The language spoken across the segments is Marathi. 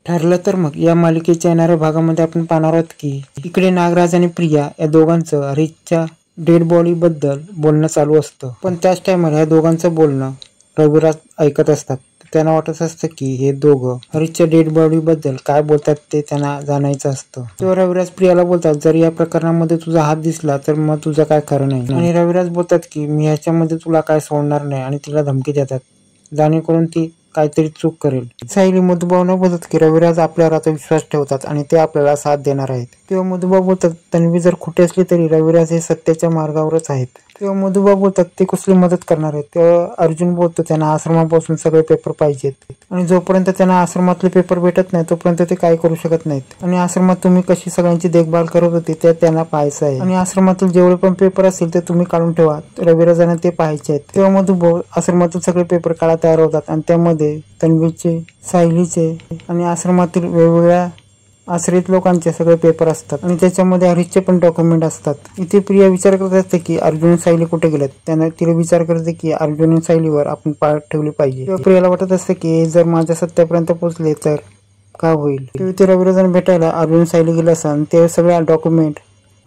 ठरलं तर मग या मालिकेच्या येणाऱ्या भागामध्ये आपण पाहणार आहोत की इकडे नागराज आणि प्रिया या दोघांचं हरीशच्या डेड बॉडी बद्दल बोलणं चालू असतं, पण त्याच टायमाला या दोघांचं बोलणं रविराज ऐकत असतात. त्यांना वाटत असतं की हे दोघं हरीशच्या डेड बॉडी बद्दल काय बोलतात ते त्यांना जाणायचं असतं. तेव्हा रविराज प्रियाला बोलतात, जर या प्रकरणामध्ये तुझा हात दिसला तर मग तुझं काय खरं नाही. आणि रविराज बोलतात की मी ह्याच्यामध्ये तुला काय सोडणार नाही आणि तिला धमकी देतात जेणेकरून ती काहीतरी चूक करेल. सायली मधुभाऊंना बोलतात की रविराज आपल्यावर आता विश्वास ठेवतात आणि ते आपल्याला साथ देणार आहेत. तेव्हा मधुभाऊ बोलतात, तन्वी जर खोटी असली तरी रविराज हे सत्याच्या मार्गावरच आहेत. तेव्हा मधुभाऊ बोलतात, ते कसली मदत करणार आहेत. तेव्हा अर्जुन बोलतो, त्यांना आश्रमापासून सगळे पेपर पाहिजेत आणि जोपर्यंत त्यांना आश्रमातले पेपर भेटत नाही तोपर्यंत ते काय करू शकत नाहीत. आणि आश्रमात तुम्ही कशी सगळ्यांची देखभाल करत होती ते त्यांना पाहायचं आहे आणि आश्रमातील जेवढे पण पेपर असतील ते तुम्ही काढून ठेवा, रविराजांना ते पाहायचे आहेत. तेव्हा मधुभाऊ आश्रमातील सगळे पेपर काढा तयार होतात आणि त्यामध्ये तन्वीचे, सायलीचे आणि आश्रमातील वेगवेगळ्या आश्रित लोकांचे सगळे पेपर असतात आणि त्याच्यामध्ये हरीशचे पण डॉक्युमेंट असतात. इथे प्रिया विचार करत असते की अर्जुन सायली कुठे गेलेत. त्याने तिला विचार करते की अर्जुन सायलीवर आपण पाळ ठेवली पाहिजे. तेव्हा प्रियाला वाटत असते की जर माझ्या सत्यापर्यंत पोहोचले तर काय होईल. तेव्हा ते रविराजांना भेटायला अर्जुन सायली गेला असं ते सगळे डॉक्युमेंट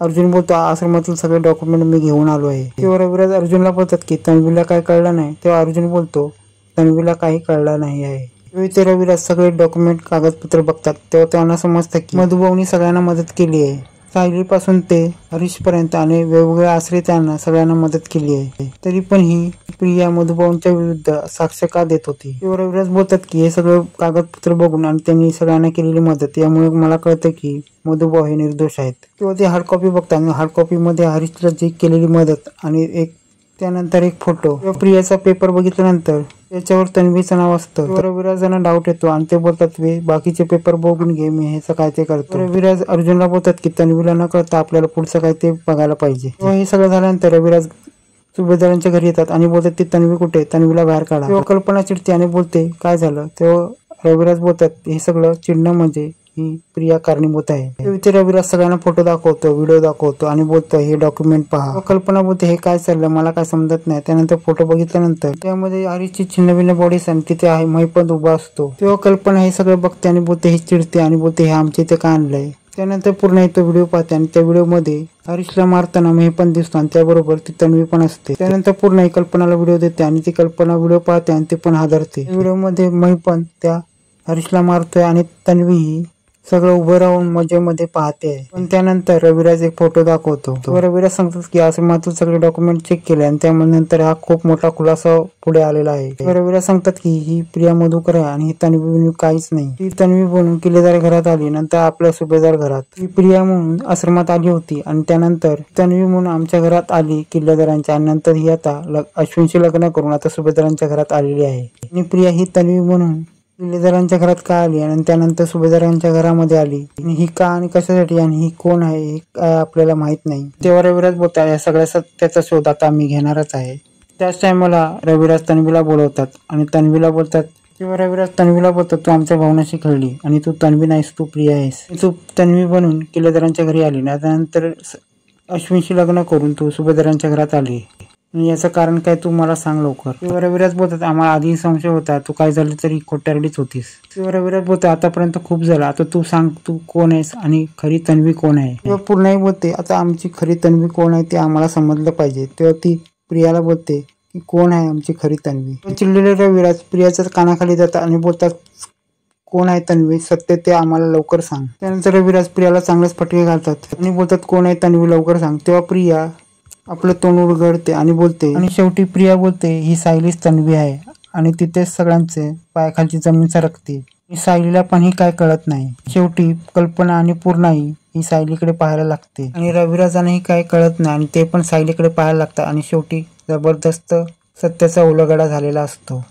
अर्जुन बोलतो, आश्रमातील सगळे डॉक्युमेंट मी घेऊन आलो आहे. तेव्हा रविराज अर्जुनला बोलतात की तन्वीला काय कळलं नाही. तेव्हा अर्जुन बोलतो, तन्वीला काही कळलं नाही आहे. ते रविराज सगळे डॉक्युमेंट कागदपत्र बघतात तेव्हा त्यांना समजतं की मधुभाऊनी सगळ्यांना मदत केली आहे. सायलीपासून ते हरीश पर्यंत आणि वेगवेगळ्या आश्रितांना सगळ्यांना मदत केली आहे. तरी पण ही प्रिया मधुभाऊंच्या विरुद्ध साक्ष का देत होती. तेव्हा रविराज बोलतात की हे सगळं कागदपत्र बघून आणि त्यांनी सगळ्यांना केलेली मदत यामुळे मला कळतं की मधुभाऊ हे निर्दोष आहेत. तेव्हा ते हार्ड कॉपी बघतात आणि हार्ड कॉपी मध्ये हरीशला जी केलेली मदत आणि त्यानंतर एक फोटो. प्रियाचा पेपर बघितल्यानंतर त्याच्यावर तन्वीचं नाव असतं. रविराजांना डाऊट येतो आणि ते बोलतात, बाकीचे पेपर बघून घे, मी ह्याचं काय ते करतो. रविराज अर्जुनला बोलतात की तन्वीला न कळता आपल्याला पुढचं काय ते बघायला पाहिजे. तेव्हा हे सगळं झाल्यानंतर रविराज सुभेदारांच्या घरी येतात आणि बोलतात, ती तन्वी कुठे, तन्वीला बाहेर काढा. तेव्हा कल्पना चिडते आणि बोलते काय झालं. तेव्हा रविराज बोलतात, हे सगळं चिडणं म्हणजे ही प्रिया कारणीभूत आहे. इथे रविराज सगळ्यांना फोटो दाखवतो, व्हिडिओ दाखवतो आणि बोलतो हे डॉक्युमेंट पहा. कल्पना बोलते हे काय चाललं, मला काय समजत नाही. त्यानंतर फोटो बघितल्यानंतर त्यामध्ये हरीशची छिन्नभिन्न बॉडीज आणि तिथे आहे महिपत उभा असतो. तेव्हा कल्पना हे सगळं बघते आणि बोलते हे चिडते आणि बोलते हे आमच्या इथे काय आणलंय. त्यानंतर पूर्ण तो व्हिडिओ पाहते आणि त्या व्हिडिओमध्ये हरीशला मारताना महिपत दिसतो आणि त्याबरोबर ती तन्वी पण असते. त्यानंतर पूर्ण कल्पनाला व्हिडिओ देते आणि ती कल्पना व्हिडिओ पाहते आणि ती पण हादरते. व्हिडिओमध्ये महिपत त्या हरीशला मारतोय आणि तन्वी ही सगळं उभं राहून मजेमध्ये पाहते. पण त्यानंतर रविराज एक फोटो दाखवतो. रविराज सांगतात की आश्रमातील सगळे डॉक्युमेंट चेक केले आणि त्यानंतर हा खूप मोठा खुलासा पुढे आलेला आहे. रविराज सांगतात की ही प्रिया मधुकर आहे आणि ही तन्वी काहीच नाही. ती तन्वी म्हणून किल्लेदार घरात आली, नंतर आपल्या सुभेदार घरात. ही प्रिया म्हणून आश्रमात आली होती आणि त्यानंतर तन्वी म्हणून आमच्या घरात आली किल्लेदारांच्या आणि नंतर ही आता अश्विनशी लग्न करून आता सुभेदारांच्या घरात आलेली आहे. आणि प्रिया ही तन्वी म्हणून किल्लेदारांच्या घरात का आली आणि त्यानंतर सुभेदारांच्या घरामध्ये आली आणि ही का आणि कशासाठी आणि ही कोण आहे हे काय आपल्याला माहित नाही. तेव्हा रविराज बोलतात, या सगळ्या सत्याचा शोध आता आम्ही घेणारच आहे. त्याच टायमाला रविराज तन्वीला बोलवतात आणि तन्वीला बोलतात, तेव्हा रविराज तन्वीला बोलतात, तू आमच्या भावनाशी खेळली आणि तू तन्वी नाहीस, तू प्रिया आहेस. तू तन्वी बनून किल्लेदारांच्या घरी आली ना, त्यानंतर अश्विनशी लग्न करून तू सुभेदारांच्या घरात आली. याचं कारण काय तू मला सांग लवकर. तेव्हा रविराज बोलतात, आम्हाला आधी संशय होता, तू काय झालं तरी खोट्यारडीच होतीस. तेव्हा रविराज बोलतो, आतापर्यंत खूप झालं, आता तू सांग तू कोण आहेस आणि खरी तन्वी कोण आहे. तेव्हा पूर्णाई बोलते, आता आमची खरी तन्वी कोण आहे ते आम्हाला समजलं पाहिजे. तेव्हा ती प्रियाला बोलते की कोण आहे आमची खरी तन्वी. चिडलेले रविराज प्रियाच्या कानाखाली जातात आणि बोलतात, कोण आहे तन्वी, सत्य ते आम्हाला लवकर सांग. त्यानंतर रविराज प्रियाला चांगलेच फटके घालतात आणि बोलतात, कोण आहे तन्वी, लवकर सांग. तेव्हा प्रिया आपलं तोंड उघडते आणि बोलते आणि शेवटी प्रिया बोलते, ही सायलीच तन्वी आहे आणि तिथेच सगळ्यांचे पायाखालची जमीन सरकते. सायलीला पण ही काय कळत नाही. शेवटी कल्पना आणि पूर्णाई ही सायलीकडे पाहायला लागते आणि रविराजांनाही काय कळत नाही आणि ते पण सायलीकडे पाहायला लागतात आणि शेवटी जबरदस्त सत्याचा उलगडा झालेला असतो.